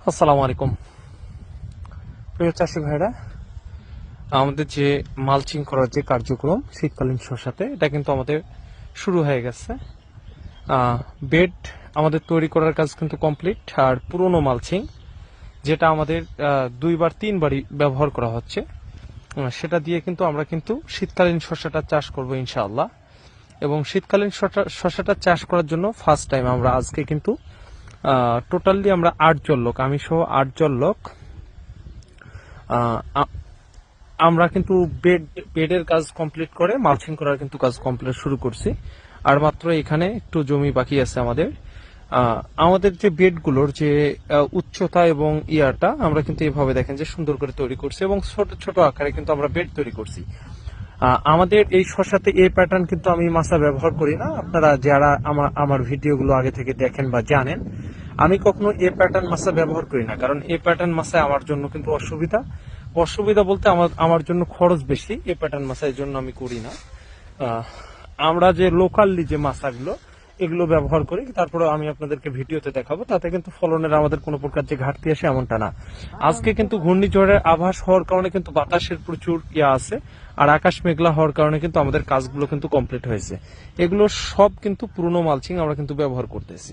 আসসালামু আলাইকুম প্রিয় চাষি ভাইরা, আমাদের যে মালচিং করার যে কার্যক্রম শীতকালীন শসাতে এটা কিন্তু আমাদের শুরু হয়ে গেছে। বেড আমাদের তৈরি করার কাজ কিন্তু কমপ্লিট। আর পুরনো মালচিং যেটা আমাদের দুইবার তিনবারই ব্যবহার করা হচ্ছে, সেটা দিয়ে কিন্তু আমরা কিন্তু শীতকালীন শসাটা চাষ করব ইনশাআল্লাহ। এবং শীতকালীন শসাটা চাষ করার জন্য ফার্স্ট টাইম আমরা আজকে কিন্তু টোটালি আমরা 8 জন লোক, আমি সহ 8 জন লোক আমরা কিন্তু বেডের কাজ কমপ্লিট করে মালচিং করার কিন্তু কাজ কমপ্লিট শুরু করছি। আর মাত্র এখানে একটু জমি বাকি আছে আমাদের। আমাদের যে বেডগুলোর যে উচ্চতা এবং ইয়াটা আমরা কিন্তু এভাবে দেখেন যে সুন্দর করে তৈরি করছি এবং ছোট ছোট আকারে কিন্তু আমরা বেড তৈরি করছি। আমাদের এই শসাতে এই প্যাটার্ন কিন্তু আমি মাছা ব্যবহার করি না। আপনারা যারা আমার ভিডিওগুলো আগে থেকে দেখেন বা জানেন, আমি কখনো এই প্যাটার্ন মাছা ব্যবহার করি না, কারণ এই প্যাটার্ন মাছায় আমার জন্য কিন্তু অসুবিধা বলতে আমার জন্য খরচ বেশি। এই প্যাটার্ন মাছার জন্য আমি করি না। আমরা যে লোকালি যে মাছাগুলো এগুলো ব্যবহার করি, তারপরে আমি আপনাদেরকে ভিডিওতে দেখাবো। তাতে কিন্তু ফলনের আমাদের কোনো প্রকার যে ঘাটতি আসে এমনটা না। আজকে কিন্তু ঘূর্ণিঝড়ের আভাস হওয়ার কারণে কিন্তু বাতাসের প্রচুর আছে, আর আকাশ মেঘলা হওয়ার কারণে কিন্তু আমাদের কাজগুলো কিন্তু কমপ্লিট হয়েছে। এগুলো সব কিন্তু পুরনো মালচিং আমরা কিন্তু ব্যবহার করতেছি।